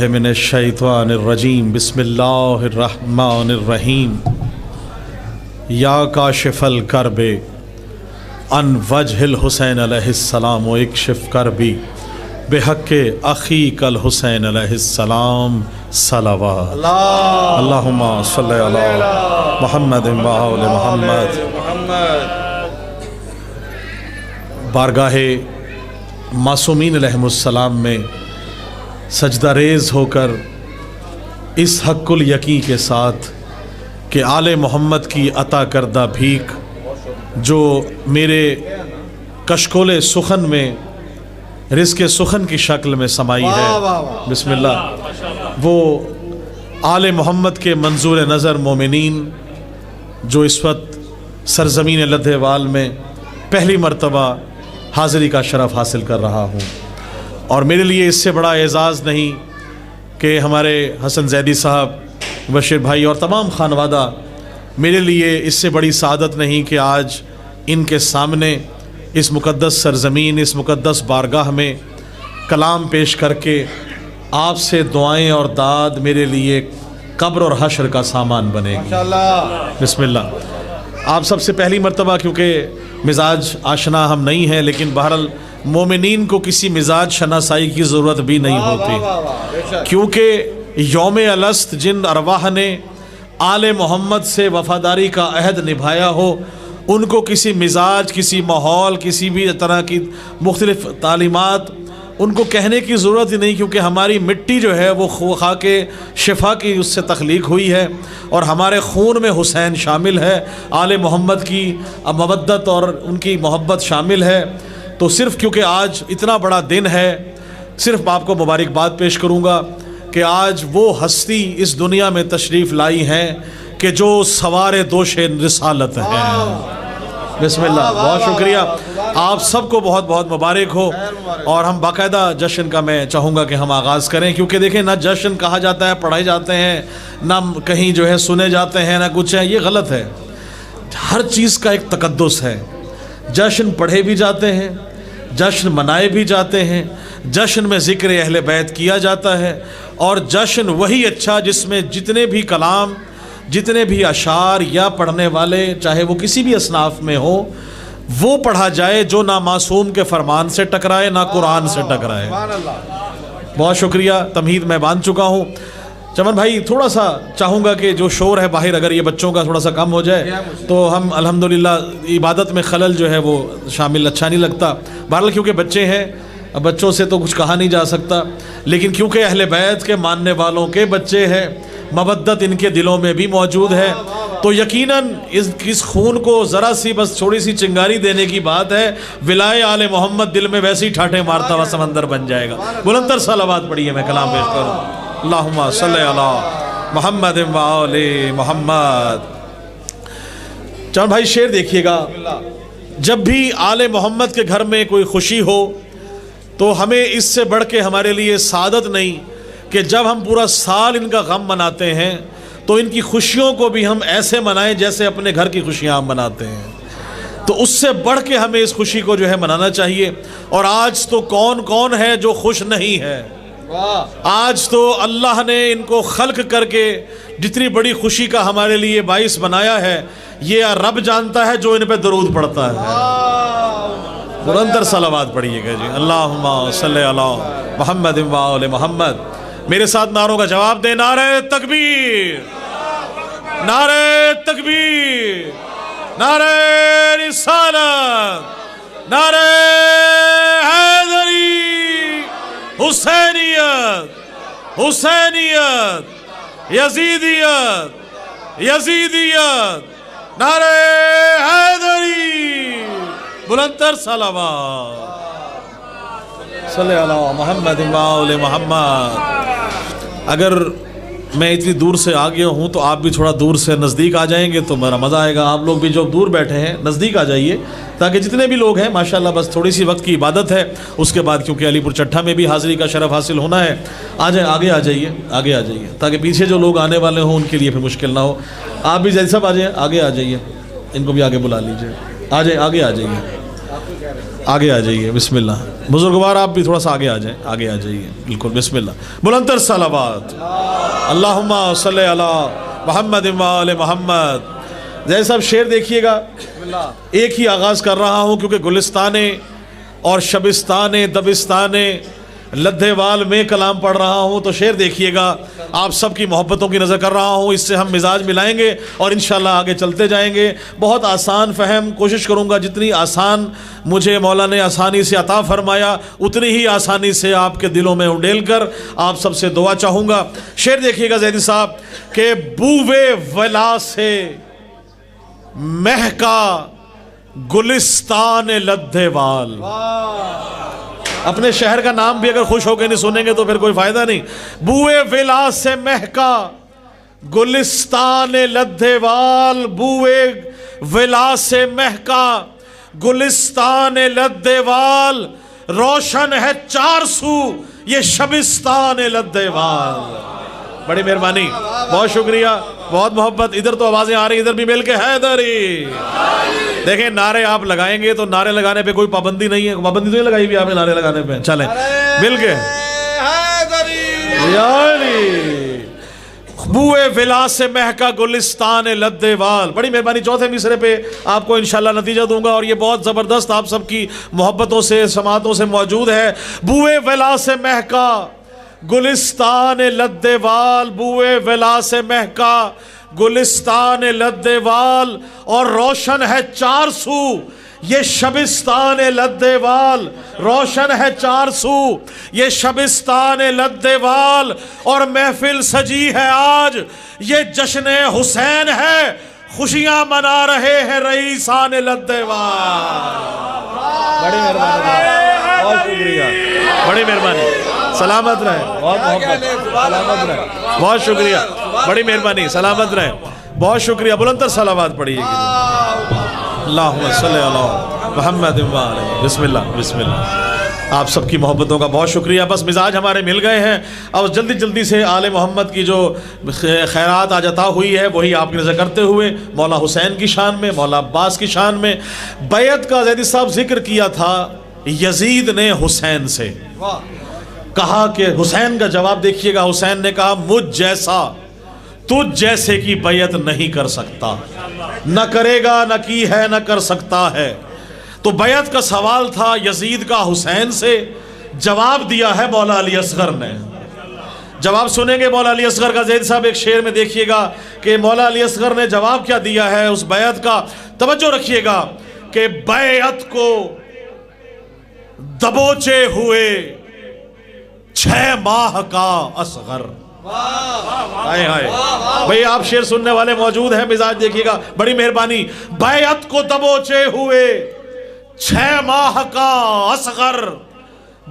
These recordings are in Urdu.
من الشیطان الرجیم بسم اللہ الرحمن الرحیم یا کاشف الکرب عن وجہ الحسین علیہ السلام و اکشف کربی بحق اخیک الحسین علیہ السلام صلوات اللہم صلی علی محمد و آل محمد۔ بارگاہ معصومین علیہم السلام میں سجدہ ریز ہو کر اس حق الیقین کے ساتھ کہ آل محمد کی عطا کردہ بھیک جو میرے کشکول سخن میں رزق سخن کی شکل میں سمائی ہے، بسم اللہ، وہ آل محمد کے منظور نظر مومنین جو اس وقت سرزمین لدھیوال میں پہلی مرتبہ حاضری کا شرف حاصل کر رہا ہوں، اور میرے لیے اس سے بڑا اعزاز نہیں کہ ہمارے حسن زیدی صاحب، بشیر بھائی اور تمام خانوادہ، میرے لیے اس سے بڑی سعادت نہیں کہ آج ان کے سامنے اس مقدس سرزمین، اس مقدس بارگاہ میں کلام پیش کر کے آپ سے دعائیں اور داد میرے لیے قبر اور حشر کا سامان بنے گی۔ بسم اللہ۔ آپ سب سے پہلی مرتبہ، کیونکہ مزاج آشنا ہم نہیں ہیں، لیکن بہرحال مومنین کو کسی مزاج شناسائی کی ضرورت بھی نہیں ہوتی، کیونکہ یوم الست جن ارواح نے آل محمد سے وفاداری کا عہد نبھایا ہو، ان کو کسی مزاج، کسی ماحول، کسی بھی طرح کی مختلف تعلیمات ان کو کہنے کی ضرورت ہی نہیں، کیونکہ ہماری مٹی جو ہے وہ خاک شفا کی اس سے تخلیق ہوئی ہے، اور ہمارے خون میں حسین شامل ہے، آل محمد کی مودت اور ان کی محبت شامل ہے۔ تو صرف کیونکہ آج اتنا بڑا دن ہے، صرف آپ کو مبارکباد پیش کروں گا کہ آج وہ ہستی اس دنیا میں تشریف لائی ہیں کہ جو سوار دوش رسالت ہیں۔ بسم اللہ، بہت شکریہ، آپ سب کو بہت بہت مبارک ہو، اور ہم باقاعدہ جشن کا میں چاہوں گا کہ ہم آغاز کریں، کیونکہ دیکھیں نہ جشن کہا جاتا ہے، پڑھائے جاتے ہیں، نہ کہیں جو ہے سنے جاتے ہیں، نہ کچھ ہے، یہ غلط ہے۔ ہر چیز کا ایک تقدس ہے، جشن پڑھے بھی جاتے ہیں، جشن منائے بھی جاتے ہیں، جشن میں ذکر اہل بیت کیا جاتا ہے، اور جشن وہی اچھا جس میں جتنے بھی کلام، جتنے بھی اشعار یا پڑھنے والے چاہے وہ کسی بھی اصناف میں ہو، وہ پڑھا جائے جو نہ معصوم کے فرمان سے ٹکرائے نہ قرآن سے ٹکرائے۔ بہت شکریہ، تمہید میں باندھ چکا ہوں۔ چمن بھائی، تھوڑا سا چاہوں گا کہ جو شور ہے باہر، اگر یہ بچوں کا تھوڑا سا کم ہو جائے تو ہم الحمدللہ عبادت میں خلل جو ہے وہ شامل اچھا نہیں لگتا۔ بہرحال کیونکہ بچے ہیں، بچوں سے تو کچھ کہا نہیں جا سکتا، لیکن کیونکہ اہل بیت کے ماننے والوں کے بچے ہیں، مودت ان کے دلوں میں بھی موجود ہے، تو یقیناً اس خون کو ذرا سی بس تھوڑی سی چنگاری دینے کی بات ہے، ولائے آل محمد دل میں ویسے ہی ٹھاٹھے مارتا ہوا سمندر بن جائے گا۔ بلندر صلوات پڑھیے، میں کلام پیش کروں۔ اللہم صلی علی محمد و آل محمد۔ چند بھائی شعر دیکھیے گا، جب بھی آل محمد کے گھر میں کوئی خوشی ہو تو ہمیں اس سے بڑھ کے ہمارے لیے سعادت نہیں کہ جب ہم پورا سال ان کا غم مناتے ہیں تو ان کی خوشیوں کو بھی ہم ایسے منائیں جیسے اپنے گھر کی خوشیاں ہم مناتے ہیں، تو اس سے بڑھ کے ہمیں اس خوشی کو جو ہے منانا چاہیے۔ اور آج تو کون کون ہے جو خوش نہیں ہے؟ آج تو اللہ نے ان کو خلق کر کے جتنی بڑی خوشی کا ہمارے لیے باعث بنایا ہے، یہ رب جانتا ہے جو ان پہ درود پڑھتا ہے۔ بلندر صلوات پڑھیے گا جی، اللہم صلی علی محمد و آل محمد۔ میرے ساتھ نعروں کا جواب دیں، نعرہ تکبیر، نعرہ تکبیر، نعرہ رسالت، نعرہ حیدری، حسینیت، حسینیت، یزیدیت، یزیدیت، نعرہ حیدری، بلندر صلوات، صلی علی محمد و آل محمد۔ اگر میں اتنی دور سے آ گیا ہوں تو آپ بھی تھوڑا دور سے نزدیک آ جائیں گے تو میرا مزہ آئے گا۔ آپ لوگ بھی جو دور بیٹھے ہیں نزدیک آ جائیے، تاکہ جتنے بھی لوگ ہیں ماشاءاللہ، بس تھوڑی سی وقت کی عبادت ہے، اس کے بعد کیونکہ علی پور چٹھا میں بھی حاضری کا شرف حاصل ہونا ہے، آ جائیں، آگے آ جائیے، آگے آ جائیے، تاکہ پیچھے جو لوگ آنے والے ہوں ان کے لیے پھر مشکل نہ ہو۔ آپ بھی جیسا آ جائیں، آگے آ جائیے، ان کو بھی آگے بلا لیجیے، آ جائیں، آگے آ جائیے۔ آگے آ جائیے بسم اللہ. بزرگوار آپ بھی تھوڑا سا آگے آ جائیں, آگے آ جائیے بالکل بسم اللہ. بلندر صلوات اللہم صلی علی محمد و آل محمد. جیسے صاحب شعر دیکھیے گا, ایک ہی آغاز کر رہا ہوں کیونکہ گلستان اور شبستان دبستان لدھے وال میں کلام پڑھ رہا ہوں, تو شعر دیکھیے گا. آپ سب کی محبتوں کی نظر کر رہا ہوں, اس سے ہم مزاج ملائیں گے اور انشاءاللہ آگے چلتے جائیں گے. بہت آسان فہم, کوشش کروں گا جتنی آسان مجھے مولا نے آسانی سے عطا فرمایا اتنی ہی آسانی سے آپ کے دلوں میں انڈیل کر آپ سب سے دعا چاہوں گا. شعر دیکھیے گا زیدی صاحب کہ بوے ولا سے مہکا گلستان لدھے وال. اپنے شہر کا نام بھی اگر خوش ہو کے نہیں سنیں گے تو پھر کوئی فائدہ نہیں. بوئے ولا سے مہکا گلستان لدھے وال, بوئے ولا سے مہکا گلستان لدھے وال, روشن ہے چار سو یہ شبستان لدھے وال. بڑی مہربانی, بہت شکریہ, بہت محبت. ادھر تو آوازیں آ رہی, ادھر بھی مل کے حیدری. دیکھیں نعرے آپ لگائیں گے تو نعرے لگانے پہ کوئی پابندی نہیں ہے, پابندی تو نہیں لگائی بھی آپ نے نعرے لگانے پہ. چلیں مل کے بوئے ولا سے مہکا گلستان لدھے وال. بڑی مہربانی. چوتھے مصرے پہ آپ کو انشاءاللہ نتیجہ دوں گا اور یہ بہت زبردست آپ سب کی محبتوں سے سماعتوں سے موجود ہے. بوئے ولا سے مہکا گلستان لدھے وال, بوئے ولا سے مہکا گلستان لدھے وال, اور روشن ہے چار سو یہ شبستان لدھے وال, روشن ہے چار سو یہ شبستان لدھے وال, اور محفل سجی ہے آج یہ جشن حسین ہے, خوشیاں منا رہے ہیں رئیسان لدھے وال. بڑی مہربانی, بہت شکریہ, بڑی مہربانی. سلامت رہیں, بہت محبت, سلامت رہیں, بہت شکریہ, بڑی مہربانی, سلامت رہیں, بہت شکریہ. بلندر صلوات پڑھیے گی. اللہم صلی علی محمد و آلہ. بسم اللہ بسم اللہ. آپ سب کی محبتوں کا بہت شکریہ. بس مزاج ہمارے مل گئے ہیں. اب جلدی جلدی سے آل محمد کی جو خیرات آج عطا ہوئی ہے وہی آپ کی نظر کرتے ہوئے مولا حسین کی شان میں, مولا عباس کی شان میں. بیعت کا زیدی صاحب ذکر کیا تھا یزید نے حسین سے, کہا کہ حسین کا جواب دیکھیے گا. حسین نے کہا مجھ جیسا تجھ جیسے کی بیعت نہیں کر سکتا, نہ کرے گا, نہ کی ہے, نہ کر سکتا ہے. تو بیعت کا سوال تھا یزید کا حسین سے, جواب دیا ہے مولا علی اصغر نے. جواب سنیں گے مولا علی اصغر کا. زید صاحب ایک شعر میں دیکھیے گا کہ مولا علی اصغر نے جواب کیا دیا ہے اس بیعت کا. توجہ رکھیے گا کہ بیعت کو دبوچے ہوئے 6 ماہ کا اصغر. ہائے ہائے بھئی آپ شعر سننے والے موجود ہیں, مزاج دیکھیے گا, بڑی مہربانی. بیعت کو دبوچے ہوئے 6 ماہ کا اصغر,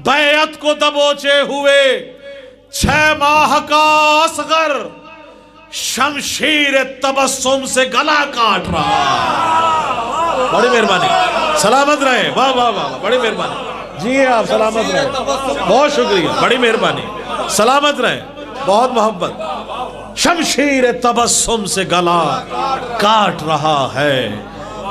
بیعت کو دبوچے ہوئے 6 ماہ کا اصغر, شمشیر تبسم سے گلا کاٹ رہا. بڑی مہربانی, سلامت رہیں, واہ واہ واہ, بڑی مہربانی. جی آپ سلامت رہیں, بہت شکریہ, بڑی مہربانی, سلامت رہیں, بہت محبت. شمشیر تبسم سے گلا کاٹ رہا ہے,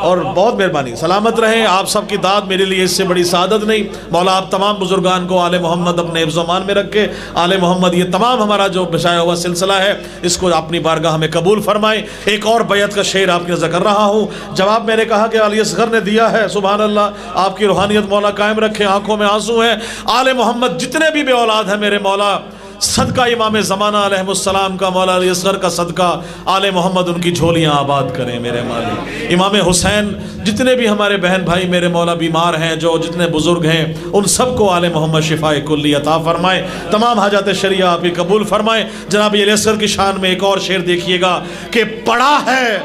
اور بہت مہربانی, سلامت رہیں. آپ سب کی داد میرے لیے اس سے بڑی سعادت نہیں. مولا آپ تمام بزرگان کو آل محمد اپنے حفظ و امان میں رکھے. آل محمد یہ تمام ہمارا جو بچایا ہوا سلسلہ ہے اس کو اپنی بارگاہ میں قبول فرمائیں. ایک اور بیعت کا شعر آپ کے نظر کر رہا ہوں. جواب میں نے کہا کہ علی اصغر نے دیا ہے, سبحان اللہ, آپ کی روحانیت مولا قائم رکھے. آنکھوں میں آنسو ہیں. آل محمد جتنے بھی بے اولاد ہیں میرے مولا, صدقہ امام زمانہ علیہ السلام کا, مولا علی اصغر کا صدقہ, آل محمد ان کی جھولیاں آباد کریں میرے مالک. امام حسین جتنے بھی ہمارے بہن بھائی میرے مولا بیمار ہیں, جو جتنے بزرگ ہیں, ان سب کو آل محمد شفاء کلی عطا فرمائیں. تمام حاجات شریعہ آپ کی قبول فرمائیں. جناب علی اصغر کی شان میں ایک اور شعر دیکھیے گا کہ پڑا ہے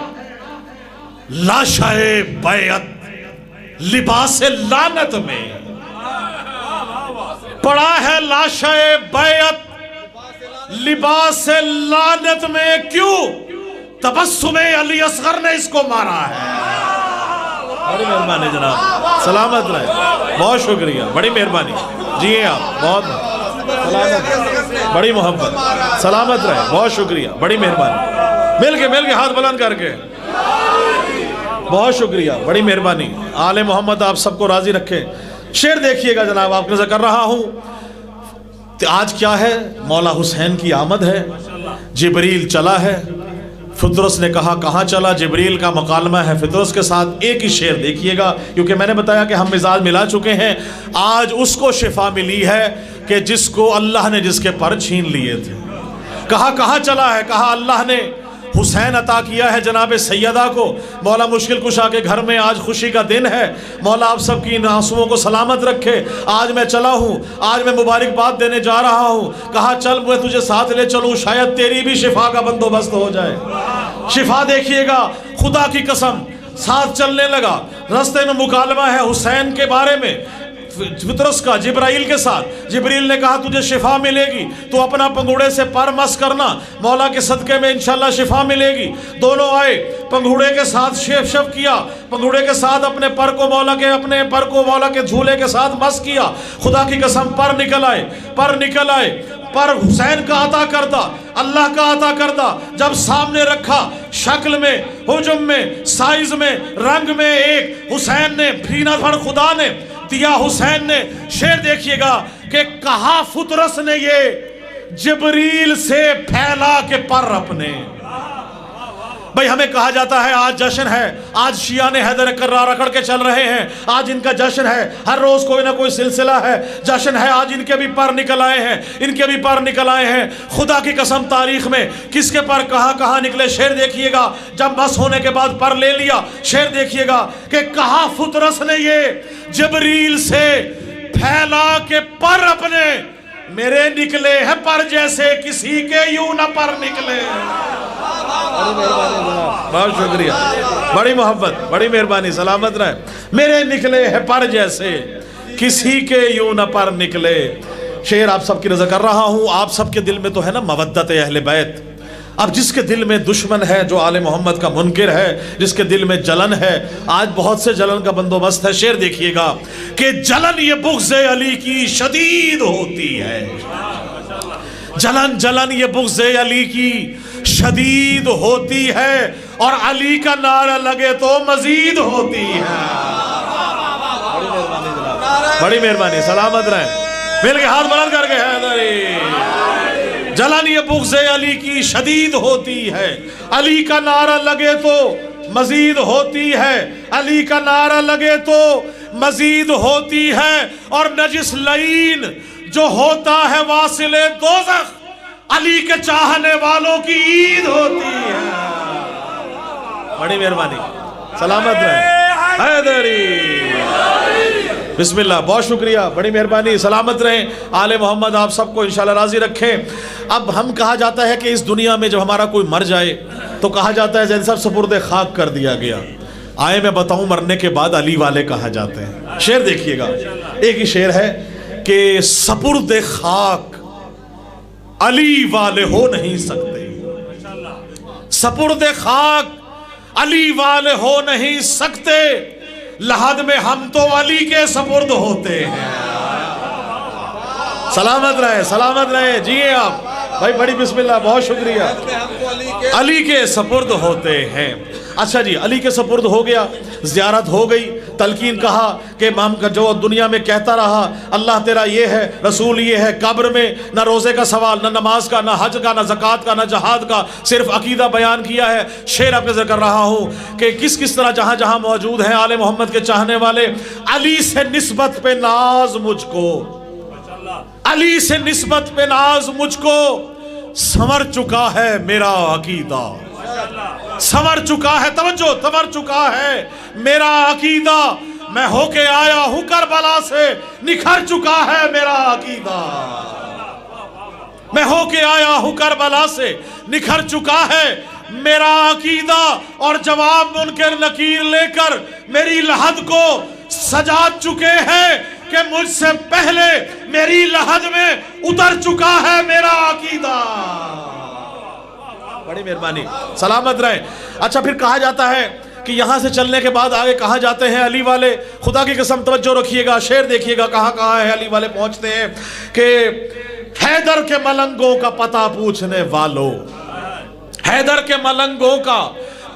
لاشہ بیعت لباس لعنت میں, پڑا ہے لاشہ بیعت لباس لعنت میں, کیوں تبسم علی اصغر نے اس کو مارا ہے. بڑی مہربانی جناب, سلامت رہے, بہت شکریہ, بڑی مہربانی. جی آپ بہت سلامت, بڑی محبت, سلامت رہے, بہت شکریہ, بڑی مہربانی. مل کے ہاتھ بلند کر کے بہت شکریہ، بڑی مہربانی، آل محمد آپ سب کو راضی رکھے۔ شعر دیکھیے گا جناب، آپ نظر کر رہا ہوں آج کیا ہے، مولا حسین کی آمد ہے، جبریل چلا ہے۔ فطرس نے کہا کہاں چلا، جبریل کا مکالمہ ہے فطرس کے ساتھ۔ ایک ہی شعر دیکھیے گا، کیونکہ میں نے بتایا کہ ہم مزاج ملا چکے ہیں۔ آج اس کو شفا ملی ہے کہ جس کو اللہ نے جس کے پر چھین لیے تھے۔ کہا کہاں چلا ہے، کہا اللہ نے حسین عطا کیا ہے جناب سیدہ کو۔ مولا مشکل کشا کے گھر میں آج خوشی کا دن ہے، مولا آپ سب کی ان آنسوؤں کو سلامت رکھے۔ آج میں چلا ہوں، آج میں مبارکباد دینے جا رہا ہوں، کہا چل میں تجھے ساتھ لے چلوں، شاید تیری بھی شفا کا بندوبست ہو جائے۔ شفا دیکھیے گا، خدا کی قسم ساتھ چلنے لگا۔ رستے میں مکالمہ ہے حسین کے بارے میں فطرس کا جبرائیل کے ساتھ۔ جبریل نے کہا تجھے شفا ملے گی، تو اپنا پنگوڑے سے پر مس کرنا، مولا کے صدقے میں انشاءاللہ شفا ملے گی۔ دونوں آئے، پنگوڑے کے ساتھ شف کیا، پنگوڑے کے ساتھ اپنے پر کو مولا کے جھولے کے ساتھ مس کیا۔ خدا کی قسم پر نکل آئے، پر حسین کا عطا کردہ، اللہ کا عطا کردہ جب سامنے رکھا، شکل میں، حجم میں، سائز میں، رنگ میں ایک، حسین نے پھینا دھڑ خدا نے دیا، حسین نے۔ شعر دیکھیے گا کہ کہا فطرس نے یہ جبریل سے پھیلا کے پر اپنے۔ بھئی ہمیں کہا جاتا ہے آج جشن ہے، آج شیعہ حیدر کرار رکھڑ کے چل رہے ہیں، آج ان کا جشن ہے، ہر روز کوئی نہ کوئی سلسلہ ہے، جشن ہے، آج ان کے بھی پر نکل آئے ہیں، خدا کی قسم تاریخ میں کس کے پر کہاں نکلے۔ شعر دیکھیے گا، جب بس ہونے کے بعد پر لے لیا، شعر دیکھیے گا کہ کہا فطرس نے یہ جبریل سے پھیلا کے پر اپنے، میرے نکلے ہیں پر جیسے کسی کے یوں نہ پر نکلے۔ بہت شکریہ، بڑی محبت، بڑی مہربانی، سلامت رہے۔ میرے نکلے ہیں پر جیسے کسی کے یوں نہ پر نکلے۔ شعر آپ سب کی نظر کر رہا ہوں، آپ سب کے دل میں تو ہے نا مودت اہل بیت۔ اب جس کے دل میں دشمن ہے، جو آل محمد کا منکر ہے، جس کے دل میں جلن ہے، آج بہت سے جلن کا بندوبست ہے۔ شعر دیکھیے گا کہ جلن یہ بغض علی کی شدید ہوتی ہے، جلن یہ بغض علی کی شدید ہوتی ہے، اور علی کا نعرہ لگے تو مزید ہوتی ہے۔ بڑی مہربانی، سلامت رہیں، مل کے ہاتھ بلند کر کے حیدری۔ جلن یہ بغض علی کی شدید ہوتی ہے، علی کا نعرہ لگے تو مزید ہوتی ہے، علی کا نعرہ لگے تو مزید ہوتی ہے، اور نجس لعین جو ہوتا ہے واصل دوزخ، علی کے چاہنے والوں کی عید ہوتی ہے۔ بڑی مہربانی، سلامت رہیں حیدری۔ بسم اللہ، بہت شکریہ، بڑی مہربانی، سلامت رہیں۔ آل محمد آپ سب کو انشاءاللہ راضی رکھیں۔ اب ہم کہا جاتا ہے کہ اس دنیا میں جب ہمارا کوئی مر جائے تو کہا جاتا ہے زین صاحب سپرد خاک کر دیا گیا۔ آئے میں بتاؤں مرنے کے بعد علی والے کہا جاتے ہیں۔ شعر دیکھیے گا، ایک ہی شعر ہے کہ سپرد خاک علی والے ہو نہیں سکتے، سپرد خاک علی والے ہو نہیں سکتے، لحد میں ہم تو علی کے سپرد ہوتے ہیں۔ سلامت رہے، جیئے آپ بھائی، بڑی بسم اللہ، بہت شکریہ۔ علی کے سپرد ہوتے ہیں۔ اچھا جی، علی کے سپرد ہو گیا، زیارت ہو گئی، تلقین کہا کہ امام کا جو دنیا میں کہتا رہا اللہ تیرا یہ ہے، رسول یہ ہے، قبر میں نہ روزے کا سوال، نہ نماز کا، نہ حج کا، نہ زکوٰۃ کا، نہ جہاد کا، صرف عقیدہ بیان کیا ہے۔ شعر آپ نظر کر رہا ہوں کہ کس طرح جہاں جہاں موجود ہیں آل محمد کے چاہنے والے، علی سے نسبت پہ ناز مجھ کو، علی سے نسبت پہ ناز مجھ کو، سنور چکا ہے میرا عقیدہ، سنور چکا ہے، توجہ، سنور چکا ہے میرا عقیدہ، میں ہو کے آیا ہوں کربلا سے، نکھر چکا ہے میرا عقیدہ، میں ہو کے آیا ہوں کربلا سے، نکھر چکا ہے میرا عقیدہ، اور جواب منکر نکیر لے کر میری لحد کو سجا چکے ہیں کہ مجھ سے پہلے میری لحد میں اتر چکا ہے میرا عقیدہ۔ بڑی مہربانی، سلامت رہیں۔ اچھا، پھر کہا جاتا ہے کہ یہاں سے چلنے کے بعد آگے کہاں جاتے ہیں علی والے؟ خدا کی قسم توجہ رکھیے گا، شعر دیکھیے گا کہاں ہے علی والے پہنچتے ہیں کہ حیدر کے ملنگوں کا پتہ پوچھنے والوں، حیدر کے ملنگوں کا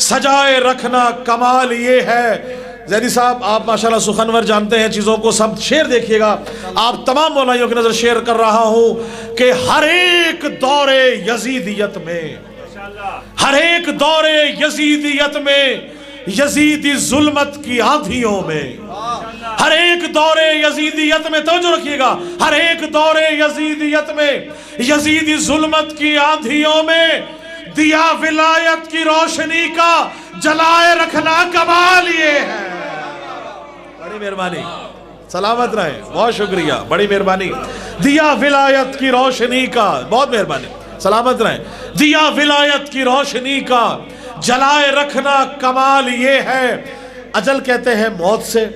سجائے رکھنا کمال یہ ہے. زیدی صاحب آپ ماشاءاللہ سخنور جانتے ہیں چیزوں کو, سب شعر دیکھیے گا. آپ تمام مولائیوں کی نظر شعر کر رہا ہوں کہ ہر ایک دور یزیدیت میں, ہر ایک دور یزیدیت میں, یزیدی ظلمت کی آندھیوں میں, ہر ایک دور یزیدیت میں, توجہ رکھیے گا, ہر ایک دور یزیدیت میں, یزیدی ظلمت کی آندھیوں میں دیا ولایت کی روشنی کا جلائے رکھنا کمال یہ ہے. بڑی مہربانی, سلامت رہیں, بہت شکریہ, بڑی مہربانی. دیا ولایت کی روشنی کا, بہت مہربانی, سلامت رہیں. دیا ولایت کی روشنی کا جلائے رکھنا کمال یہ ہے. اجل کہتے ہیں موت سے,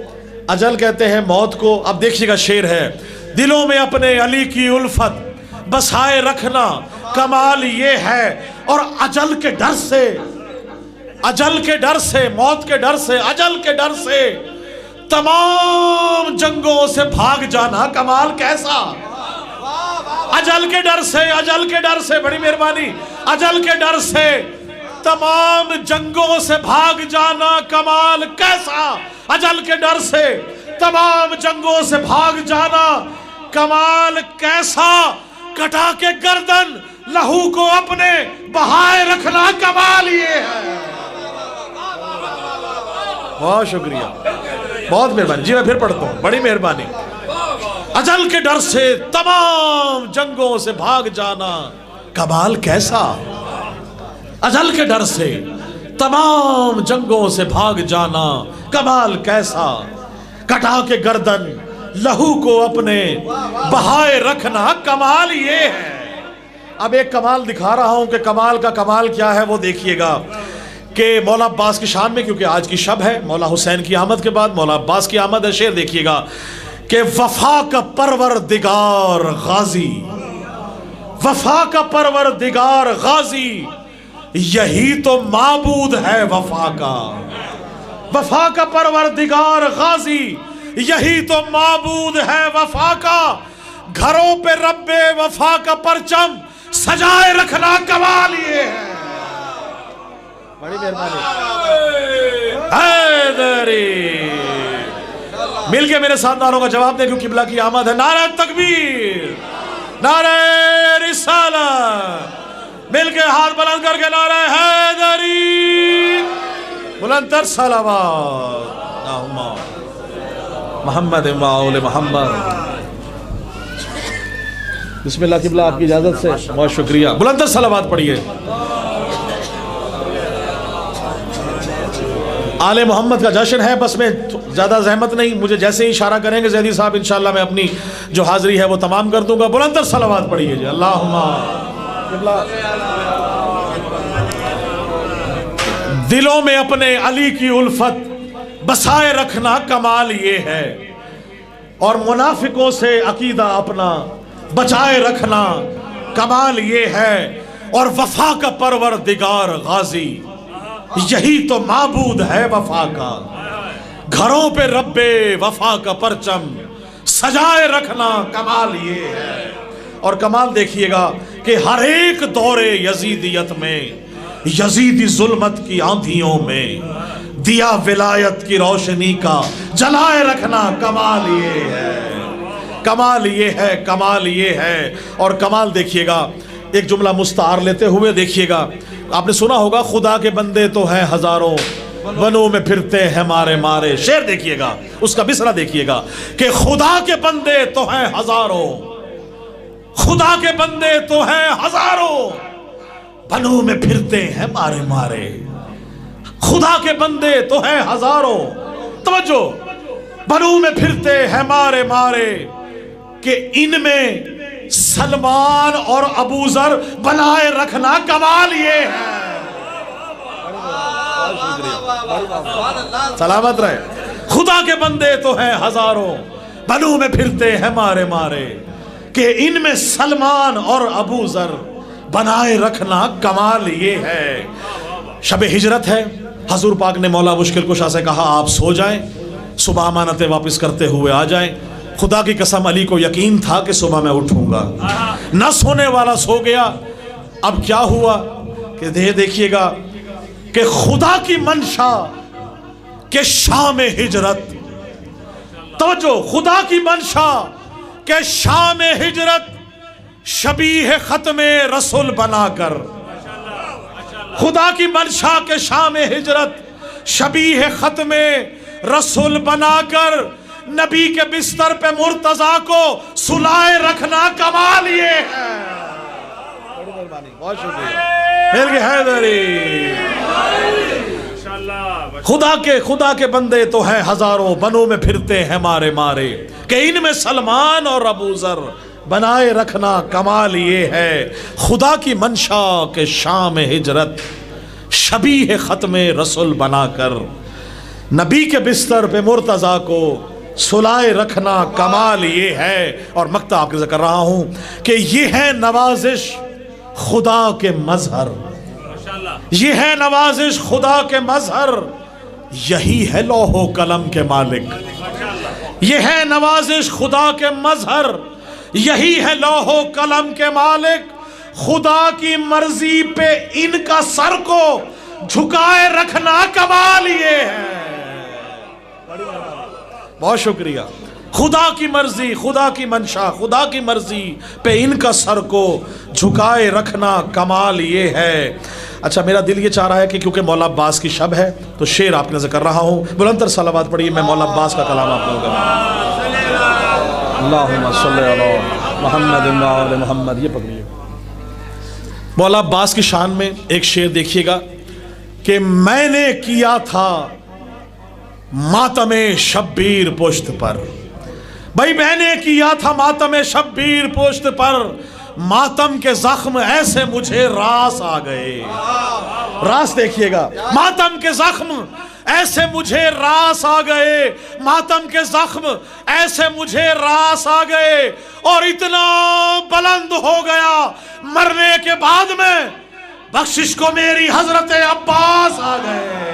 اجل کہتے ہیں موت کو. اب دیکھیے گا شعر ہے, دلوں میں اپنے علی کی الفت بسائے رکھنا کمال یہ ہے. اور اجل کے ڈر سے, اجل کے ڈر سے, موت کے ڈر سے, اجل کے ڈر سے تمام جنگوں سے بھاگ جانا کمال کیسا. اجل کے ڈر سے, اجل کے ڈر سے, بڑی مہربانی, اجل کے ڈر سے تمام جنگوں سے بھاگ جانا کمال کیسا. اجل کے ڈر سے تمام جنگوں سے بھاگ جانا کمال کیسا. کٹا کے گردن لہو کو اپنے بہائے رکھنا کمال یہ ہے. بہت شکریہ, بہت مہربانی. جی میں پھر پڑھتا ہوں, بڑی مہربانی. اجل کے ڈر سے تمام جنگوں سے بھاگ جانا کمال کیسا. اجل کے ڈر سے تمام جنگوں سے بھاگ جانا کمال کیسا. کٹا کے گردن لہو کو اپنے بہائے رکھنا کمال یہ ہے. اب ایک کمال دکھا رہا ہوں کہ کمال کا کمال کیا ہے وہ دیکھیے گا کہ مولا عباس کی شان میں, کیونکہ آج کی شب ہے, مولا حسین کی آمد کے بعد مولا عباس کی آمد ہے. شعر دیکھیے گا کہ وفا کا پروردگار غازی, وفا کا پروردگار غازی, یہی تو معبود ہے وفا کا. وفا کا پروردگار غازی, یہی تو معبود ہے وفا کا. گھروں پہ رب وفا کا پرچم سجائے رکھنا کمال یہ ہے. بڑی مہربانی. حیدری مل کے میرے ساتھ نعروں کا جواب دے, کیونکہ قبلہ کی آمد ہے. نعرہ تکبیر, نعرہ رسالت, مل کے ہاتھ بلند کر کے نعرہ حیدری, بلند تر صلوات محمد و آل محمد. بسم اللہ. قبلہ آپ کی اجازت سے, بہت شکریہ. بلند تر صلوات پڑھیے. آل محمد کا جشن ہے, بس میں زیادہ زحمت نہیں, مجھے جیسے ہی اشارہ کریں گے زیدی صاحب انشاءاللہ میں اپنی جو حاضری ہے وہ تمام کر دوں گا. بلند تر صلوات پڑھیے جی. اللہم دلوں میں اپنے علی کی الفت بسائے رکھنا کمال یہ ہے, اور منافقوں سے عقیدہ اپنا بچائے رکھنا کمال یہ ہے. اور وفا کا پروردگار غازی, یہی تو معبود ہے وفا کا. گھروں پہ رب وفا کا پرچم سجائے رکھنا کمال یہ ہے. اور کمال دیکھیے گا کہ ہر ایک دور یزیدیت میں, یزیدی ظلمت کی آندھیوں میں دیا ولایت کی روشنی کا جلائے رکھنا کمال یہ ہے. کمال یہ ہے, کمال یہ ہے. اور کمال دیکھیے گا, ایک جملہ مستعار لیتے ہوئے دیکھیے گا. آپ نے سنا ہوگا خدا کے بندے تو ہیں ہزاروں, بنوں میں پھرتے ہیں مارے مارے. شعر دیکھیے گا, اس کا مصرع دیکھیے گا کہ خدا کے بندے تو ہیں ہزاروں, خدا کے بندے تو ہیں ہزاروں, بنوں میں پھرتے ہیں مارے مارے. خدا کے بندے تو ہیں ہزاروں, توجہ, بنوں میں پھرتے ہیں مارے مارے, کہ ان میں سلمان اور ابو ذر بنائے رکھنا کمال یہ ہے. سلامت رہے. خدا کے بندے تو ہیں ہزاروں, بنوں میں پھرتے ہیں مارے مارے, کہ ان میں سلمان اور ابو ذر بنائے رکھنا کمال یہ ہے. شب ہجرت ہے, حضور پاک نے مولا مشکل کشا سے کہا آپ سو جائیں, صبح امانتیں واپس کرتے ہوئے آ جائیں. خدا کی قسم علی کو یقین تھا کہ صبح میں اٹھوں گا. نہ سونے والا سو گیا. اب کیا ہوا کہ دیکھیے گا کہ خدا کی منشا کہ شام ہجرت، توجہ، خدا کی منشا کہ شام ہجرت شبیہ ختم رسول بنا کر، خدا کی منشا کے شام ہجرت شبیہ ختم رسول بنا کر نبی کے بستر پہ مرتضیٰ کو سلائے رکھنا کمال یہ ہے۔ بہت شکریہ حیدری۔ خدا کے بندے تو ہیں ہزاروں، بنوں میں پھرتے ہیں مارے مارے، کہ ان میں سلمان اور ابو ذر بنائے رکھنا کمال یہ ہے۔ خدا کی منشا کے شام ہجرت شبیہ ختم رسول بنا کر نبی کے بستر پہ مرتضیٰ کو سلائے رکھنا کمال یہ ہے۔ اور مقطع آپ کے ذکر رہا ہوں کہ یہ ہے نوازش خدا کے مظہر، یہ ہے نوازش خدا کے مظہر، یہی ہے لوح و قلم کے مالک، یہ ہے نوازش خدا کے مظہر، یہی ہے لوح و قلم کے مالک۔ خدا کی مرضی پہ ان کا سر کو جھکائے رکھنا کمال یہ ہے۔ بہت شکریہ۔ خدا کی مرضی، خدا کی منشا، خدا کی مرضی پہ ان کا سر کو جھکائے رکھنا کمال یہ ہے۔ اچھا، میرا دل یہ چاہ رہا ہے کہ کیونکہ مولا عباس کی شب ہے تو شعر آپ نے ذکر رہا ہوں، بلندر صلوات پڑھیے، میں مولا عباس کا کلام آپ کو اللہم صلی علی محمد و آل محمد۔ یہ پکڑیے، مولا عباس کی شان میں ایک شعر دیکھیے گا کہ میں نے کیا تھا ماتم شبیر پشت پر، بھائی میں نے کیا تھا ماتم شبیر پشت پر، ماتم کے زخم ایسے مجھے راس آ گئے۔ راس دیکھیے گا، ماتم کے زخم ایسے مجھے راس آ گئے، ماتم کے زخم ایسے مجھے راس آ گئے، اور اتنا بلند ہو گیا مرنے کے بعد میں بخشش کو میری حضرت عباس آ گئے۔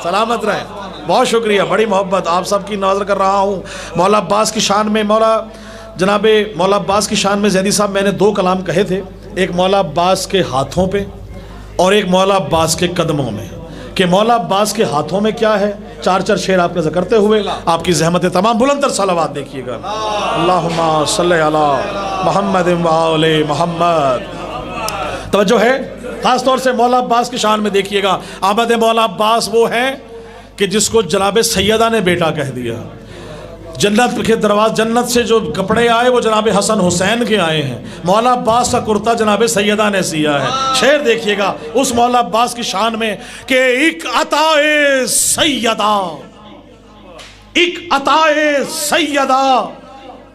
سلامت رہے، بہت شکریہ، بڑی محبت آپ سب کی نظر کر رہا ہوں۔ مولا عباس کی شان میں جناب مولا عباس کی شان میں زیدی صاحب میں نے دو کلام کہے تھے، ایک مولا عباس کے ہاتھوں پہ اور ایک مولا عباس کے قدموں میں، کہ مولا عباس کے ہاتھوں میں کیا ہے، چار چار شعر آپ نے ذکر کرتے ہوئے آپ کی زحمت تمام، بلند تر صلوات دیکھیے گا، اللہم صلی علی محمد و آل محمد۔ توجہ ہے، خاص طور سے مولا عباس کی شان میں دیکھیے گا، آمد مولا عباس وہ ہے کہ جس کو جناب سیدہ نے بیٹا کہہ دیا۔ جنت کے دروازے، جنت سے جو کپڑے آئے وہ جناب حسن حسین کے آئے ہیں، مولا عباس کا کرتا جناب سیدہ نے سیا ہے۔ شعر دیکھیے گا اس مولا عباس کی شان میں کہ ایک عطائے سیدہ، ایک عطائے سیدہ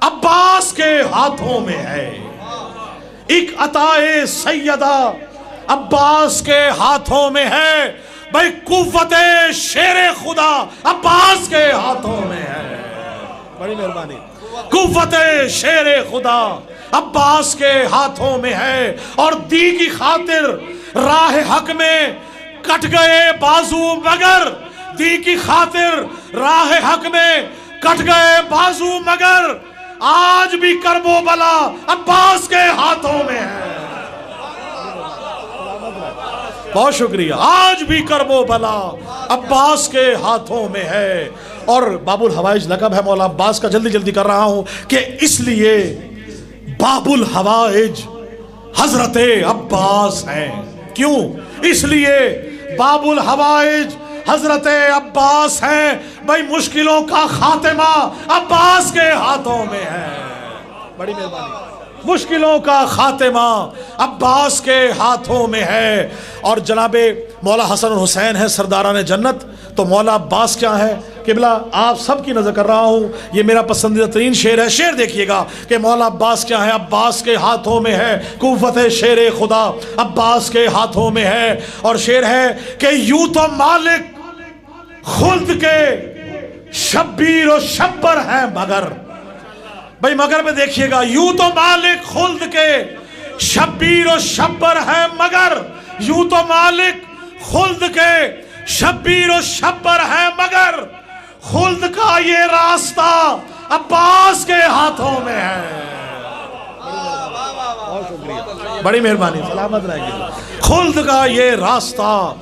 عباس کے ہاتھوں میں ہے، ایک عطائے سیدہ عباس کے ہاتھوں میں ہے، بھائی قوت شیر خدا عباس کے ہاتھوں میں ہے۔ بڑی مہربانی، قوت شیر خدا عباس کے ہاتھوں میں ہے، اور دی کی خاطر راہ حق میں کٹ گئے بازو مگر، دی کی خاطر راہ حق میں کٹ گئے بازو مگر، آج بھی کرب و بلا عباس کے ہاتھوں میں ہے۔ بہت شکریہ، آج بھی کرب و بلا عباس کے ہاتھوں میں ہے۔ اور باب الحوائج لقب ہے مولا عباس کا، جلدی جلدی کر رہا ہوں کہ اس لیے باب الحوائج حضرت عباس ہیں۔ کیوں؟ اس لیے باب الحوائج حضرت عباس ہیں، بھائی مشکلوں کا خاتمہ عباس کے ہاتھوں میں ہے۔ بڑی مہربانی، مشکلوں کا خاتمہ عباس کے ہاتھوں میں ہے۔ اور جناب مولا حسن حسین ہے سرداران جنت، تو مولا عباس کیا ہے؟ قبلہ آپ سب کی نظر کر رہا ہوں، یہ میرا پسندیدہ ترین شعر ہے، شعر دیکھیے گا کہ مولا عباس کیا ہے؟ عباس کے ہاتھوں میں ہے قوت شیر خدا، عباس کے ہاتھوں میں ہے۔ اور شعر ہے کہ یوں تو مالک خلد کے شبیر و شبر ہیں مگر، بھئی مگر میں دیکھیے گا، یوں تو مالک خلد کے شبیر و شبر ہیں مگر، یوں تو مالک خلد کے شبیر و شبر ہیں مگر، خلد کا یہ راستہ عباس کے ہاتھوں میں ہے۔ بڑی مہربانی، سلامت رہے گی۔ خلد کا یہ راستہ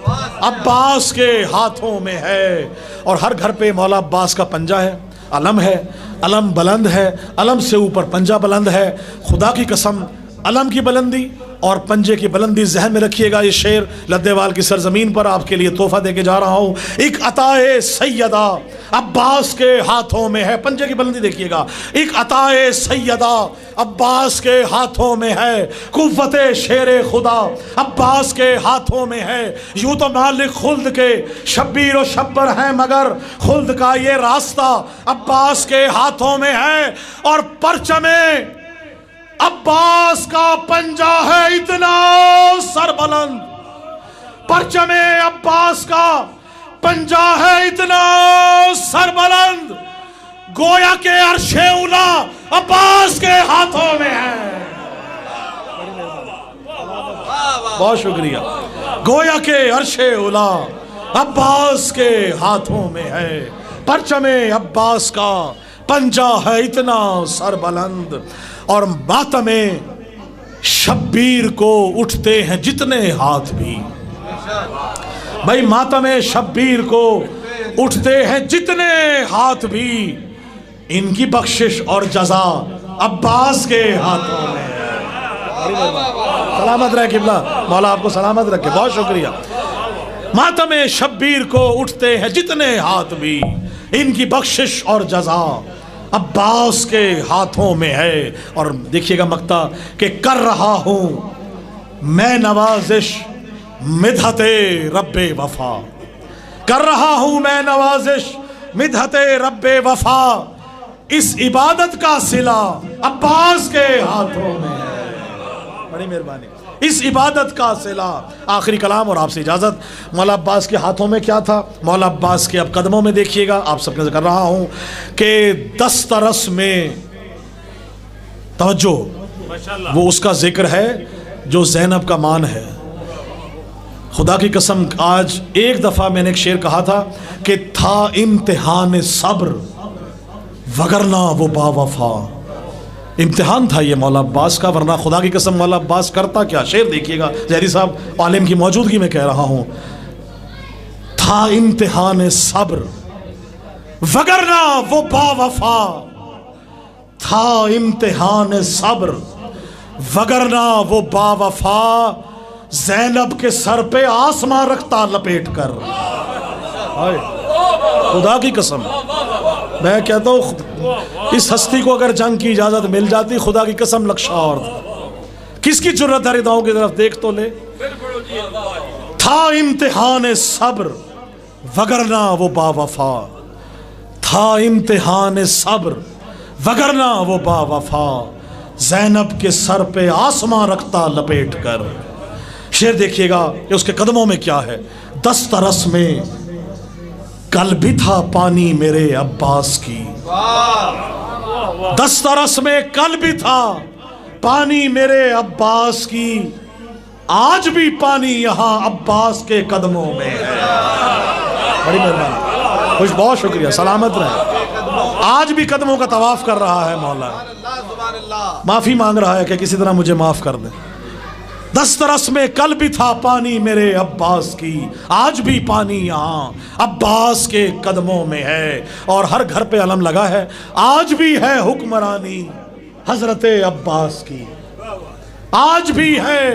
عباس کے ہاتھوں میں ہے، اور ہر گھر پہ مولا عباس کا پنجہ ہے، علم ہے، علم بلند ہے، علم سے اوپر پنجہ بلند ہے۔ خدا کی قسم، علم کی بلندی اور پنجے کی بلندی ذہن میں رکھیے گا۔ یہ شعر لدھیوال کی سرزمین پر آپ کے لیے تحفہ دے کے جا رہا ہوں۔ ایک عطائے سیدہ عباس کے ہاتھوں میں ہے، پنجے کی بلندی دیکھیے گا۔ ایک عطائے سیدہ عباس کے ہاتھوں میں ہے، قوت شیر خدا عباس کے ہاتھوں میں ہے۔ یوں تو مالک خلد کے شبیر و شبر ہیں، مگر خلد کا یہ راستہ عباس کے ہاتھوں میں ہے، اور پرچم عباس کا پنجہ ہے اتنا سربلند، پرچم عباس کا پنجہ ہے اتنا سربلند، گویا کہ عرش اولا عباس کے ہاتھوں میں ہے۔ بہت شکریہ۔ گویا کہ عرش اولا عباس کے ہاتھوں میں ہے، پرچم عباس کا پنجہ ہے اتنا سربلند، اور ماتم شبیر کو اٹھتے ہیں جتنے ہاتھ بھی، بھائی ماتم شبیر کو اٹھتے ہیں جتنے ہاتھ بھی، ان کی بخشش اور جزا عباس کے ہاتھوں میں ہے۔ سلامت رہے قبلہ، مولا آپ کو سلامت رکھے، بہت شکریہ۔ ماتم شبیر کو اٹھتے ہیں جتنے ہاتھ بھی، ان کی بخشش اور جزا عباس کے ہاتھوں میں ہے۔ اور دیکھیے گا مقطع کہ کر رہا ہوں میں نوازش مدحت رب وفا، کر رہا ہوں میں نوازش مدحت رب وفا، اس عبادت کا صلہ عباس کے ہاتھوں میں ہے۔ بڑی مہربانی، اس عبادت کا صلہ۔ آخری کلام اور آپ سے اجازت۔ مولا عباس کے ہاتھوں میں کیا تھا؟ مولا عباس کے اب قدموں میں دیکھیے گا، آپ سب کے ذکر رہا ہوں کہ دسترس میں توجہ، وہ اس کا ذکر ہے جو زینب کا مان ہے۔ خدا کی قسم، آج ایک دفعہ میں نے ایک شعر کہا تھا کہ تھا امتحان صبر وگرنہ وہ با وفا، امتحان تھا یہ مولا عباس کا، ورنہ خدا کی قسم مولا عباس کرتا کیا؟ شعر دیکھیے گا، زہری صاحب عالم کی موجودگی میں کہہ رہا ہوں، تھا امتحان صبر وگرنہ وہ با وفا، تھا امتحان صبر وگرنہ وہ با وفا، زینب کے سر پہ آسمان رکھتا لپیٹ کر۔ خدا کی قسم میں کہتا ہوں، اس ہستی کو اگر جنگ کی اجازت مل جاتی، خدا کی قسم لکشا اور کس کی جرت ہے رداؤں کی طرف دیکھ تو لے۔ تھا امتحان صبر وگرنہ وہ با وفا، تھا امتحان صبر وگرنہ وہ با وفا، زینب کے سر پہ آسمان رکھتا لپیٹ کر۔ شعر دیکھیے گا کہ اس کے قدموں میں کیا ہے۔ دسترس میں کل بھی تھا پانی میرے عباس کی، دسترس میں کل بھی تھا پانی میرے عباس کی، آج بھی پانی یہاں عباس کے قدموں میں ہے۔ بڑی مہربانی، خوش، بہت شکریہ، سلامت رہے۔ آج بھی قدموں کا طواف کر رہا ہے مولا، معافی مانگ رہا ہے کہ کسی طرح مجھے معاف کر دے۔ دسترس میں کل بھی تھا پانی میرے عباس کی، آج بھی پانی یہاں عباس کے قدموں میں ہے، اور ہر گھر پہ علم لگا ہے۔ آج بھی ہے حکمرانی حضرت عباس کی، آج بھی ہے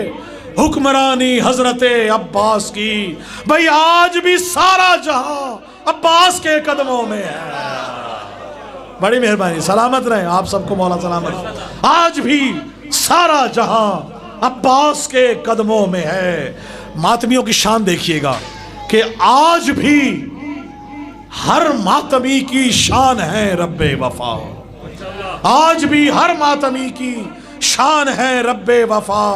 حکمرانی حضرت عباس کی، بھئی آج بھی سارا جہاں عباس کے قدموں میں ہے۔ بڑی مہربانی، سلامت رہیں آپ سب کو، مولا سلامت۔ آج بھی سارا جہاں عباس کے قدموں میں ہے۔ ماتمیوں کی شان دیکھیے گا کہ آج بھی ہر ماتمی کی شان ہے رب وفا، آج بھی ہر ماتمی کی شان ہے رب وفا،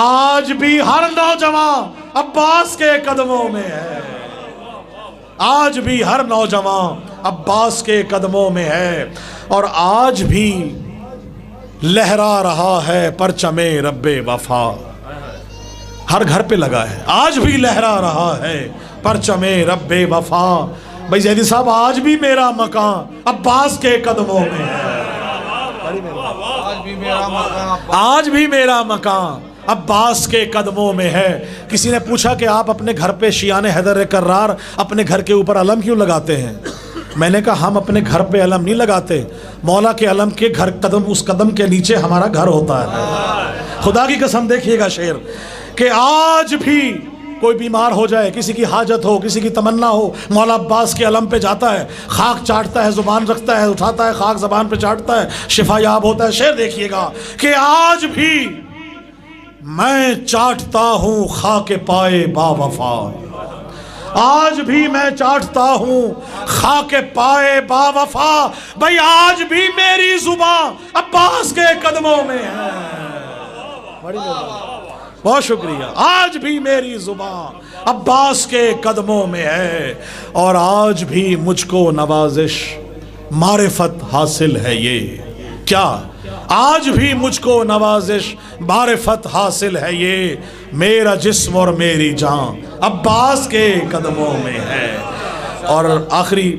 آج بھی ہر نوجوان عباس کے قدموں میں ہے، آج بھی ہر نوجوان عباس کے قدموں میں ہے، اور آج بھی لہرا رہا ہے پرچم رب وفا۔ ہر گھر پہ لگا ہے، آج بھی لہرا رہا ہے پرچم رب وفا۔ بھائی زیدی صاحب، آج بھی میرا مکان عباس کے قدموں میں ہے، آج بھی میرا مکان عباس کے قدموں میں ہے۔ کسی نے پوچھا کہ آپ اپنے گھر پہ شیان حیدر کرار اپنے گھر کے اوپر علم کیوں لگاتے ہیں؟ میں نے کہا ہم اپنے گھر پہ علم نہیں لگاتے، مولا کے علم کے گھر قدم، اس قدم کے نیچے ہمارا گھر ہوتا ہے۔ خدا کی قسم دیکھیے گا شعر کہ آج بھی کوئی بیمار ہو جائے، کسی کی حاجت ہو، کسی کی تمنا ہو، مولا عباس کے علم پہ جاتا ہے، خاک چاٹتا ہے، زبان رکھتا ہے، اٹھاتا ہے خاک زبان پہ چاٹتا ہے، شفا یاب ہوتا ہے۔ شعر دیکھیے گا کہ آج بھی میں چاٹتا ہوں خاک پائے با وفا، آج بھی میں چاٹتا ہوں خاک پائے با وفا، بھئی آج بھی میری زبان عباس کے قدموں میں ہے۔ بہت شکریہ۔ آج بھی میری زبان عباس کے قدموں میں ہے، اور آج بھی مجھ کو نوازش معرفت حاصل ہے۔ یہ کیا؟ آج بھی مجھ کو نوازش معرفت حاصل ہے، یہ میرا جسم اور میری جان عباس کے قدموں میں ہے۔ اور آخری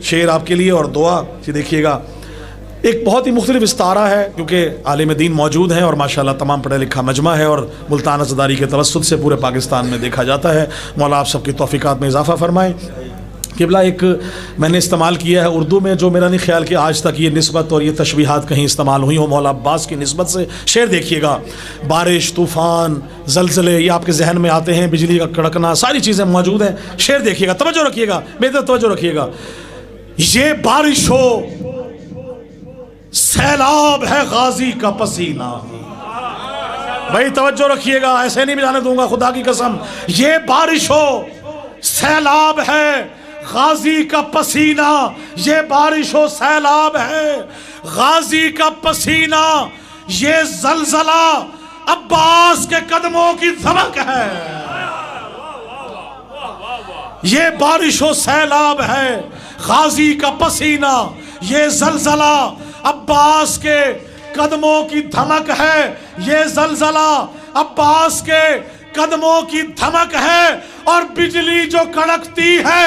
شعر آپ کے لیے اور دعا دیکھیے گا، ایک بہت ہی مختلف استعارہ ہے کیونکہ عالم دین موجود ہیں اور ماشاءاللہ تمام پڑھا لکھا مجمع ہے اور ملتان عزاداری کے توسط سے پورے پاکستان میں دیکھا جاتا ہے۔ مولا آپ سب کی توفیقات میں اضافہ فرمائیں۔ قبلہ ایک میں نے استعمال کیا ہے اردو میں، جو میرا نہیں خیال کہ آج تک یہ نسبت اور یہ تشبیہات کہیں استعمال ہوئی ہوں مولا عباس کی نسبت سے۔ شعر دیکھیے گا، بارش، طوفان، زلزلے یہ آپ کے ذہن میں آتے ہیں، بجلی کا کڑکنا، ساری چیزیں موجود ہیں۔ شعر دیکھیے گا، توجہ رکھیے گا، بہتر توجہ رکھیے گا۔ یہ بارش ہو سیلاب ہے غازی کا پسینہ، بھائی توجہ رکھیے گا، ایسے نہیں جانے دوں گا خدا کی قسم۔ یہ بارش ہو سیلاب ہے غازی کا پسینہ، یہ بارش ہو سیلاب ہے غازی کا پسینہ، یہ زلزلہ عباس کے قدموں کی دھمک ہے۔ یہ بارش و سیلاب ہے غازی کا پسینہ، یہ زلزلہ عباس کے قدموں کی دھمک ہے، یہ زلزلہ عباس کے قدموں کی دھمک ہے۔ اور بجلی جو کڑکتی ہے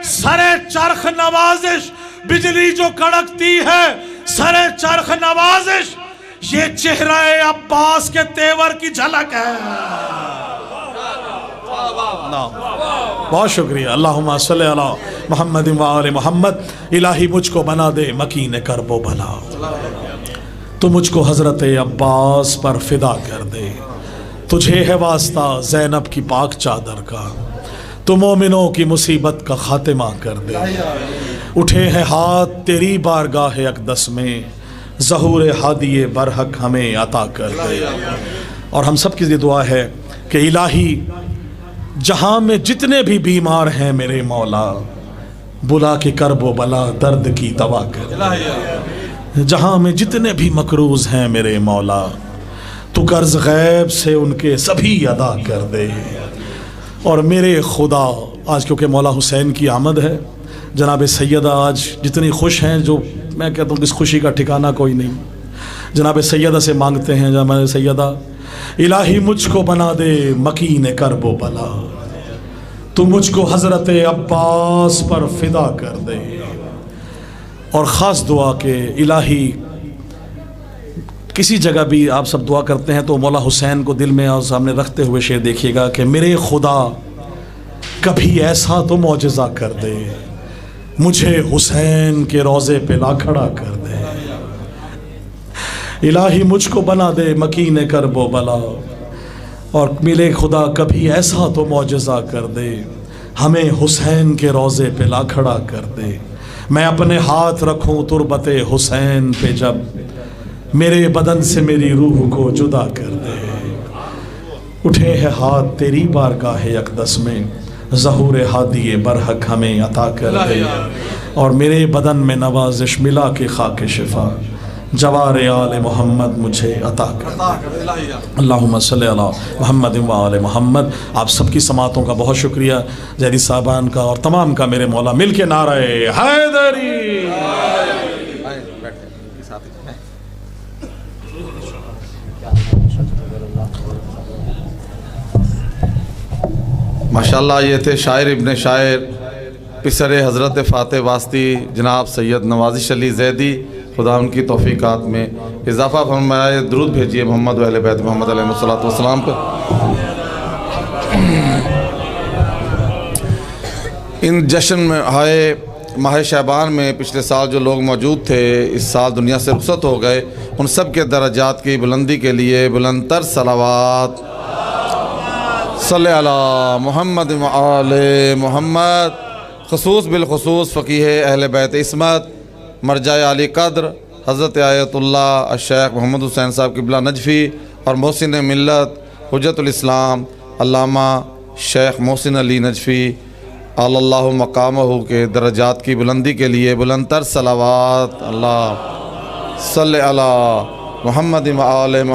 سرے چرخ نوازش، بجلی جو کڑکتی ہے سرے چرخ نوازش، یہ چہرہ عباس کے تیور کی جھلک ہے۔ بہت شکریہ۔ اللہم صلی علی محمد و آل محمد۔ الہی مجھ کو بنا دے مکین کرب و بلا، تو مجھ کو حضرت عباس پر فدا کر دے، تجھے ہے واسطہ زینب کی پاک چادر کا، تو مومنوں کی مصیبت کا خاتمہ کر دے۔ اٹھے ہیں ہاتھ تیری بارگاہ اقدس میں، ظہور ہادی برحق ہمیں عطا کر دے۔ اور ہم سب کی یہ دعا ہے کہ الہی جہاں میں جتنے بھی بیمار ہیں میرے مولا، بلا کے کرب و بلا درد کی دوا کر دے۔ جہاں میں جتنے بھی مقروض ہیں میرے مولا، تو قرض غیب سے ان کے سبھی ادا کر دے۔ اور میرے خدا، آج کیونکہ مولا حسین کی آمد ہے، جناب سیدہ آج جتنی خوش ہیں، جو میں کہتا ہوں اس خوشی کا ٹھکانہ کوئی نہیں، جناب سیدہ سے مانگتے ہیں، جناب سیدہ الہی مجھ کو بنا دے مکین کرب و بلا، تو مجھ کو حضرت عباس پر فدا کر دے۔ اور خاص دعا کہ الہی کسی جگہ بھی آپ سب دعا کرتے ہیں تو مولا حسین کو دل میں اور سامنے رکھتے ہوئے شعر دیکھیے گا کہ میرے خدا کبھی ایسا تو معجزہ کر دے، مجھے حسین کے روضے پہ لا کھڑا کر دے۔ الہی مجھ کو بنا دے مکین کرب و بلا، اور میرے خدا کبھی ایسا تو معجزہ کر دے، ہمیں حسین کے روضے پہ لا کھڑا کر دے۔ میں اپنے ہاتھ رکھوں تربت حسین پہ جب، میرے بدن سے میری روح کو جدا کر دے۔ اٹھے ہیں ہاتھ تیری بارگاہ اقدس میں، ظہور ہادی برحق ہمیں عطا کر دے۔ اور میرے بدن میں نوازش ملا کے خاک شفا، جوار آل محمد مجھے عطا کر دے۔ اللہم صلی علی محمد و آل محمد۔ آپ سب کی سماعتوں کا بہت شکریہ، زیدی صاحبان کا اور تمام کا، میرے مولا مل کے نعرہ حیدری۔ ماشاءاللہ یہ تھے شاعر ابن شاعر پسر حضرت فاتح واسطی جناب سید نوازش علی زیدی، خدا ان کی توفیقات میں اضافہ فرمائے، درود بھیجیے محمد و اہل بیت محمد علیہ الصلوۃ والسلام پر۔ ان جشن میں آئے ماہ شعبان میں پچھلے سال جو لوگ موجود تھے اس سال دنیا سے رخصت ہو گئے، ان سب کے درجات کی بلندی کے لیے بلند تر صلوات صلی علی محمد و آل محمد، خصوص بالخصوص فقیہ اہل بیت عصمت مرجع علی قدر حضرت آیت اللہ الشیخ محمد حسین صاحب قبلہ نجفی اور محسن ملت حجت الاسلام علامہ شیخ محسن علی نجفی اعلی اللہ مقامہ کے درجات کی بلندی کے لیے بلند تر صلوات۔ اللہ صلی علی محمد و آل محمد۔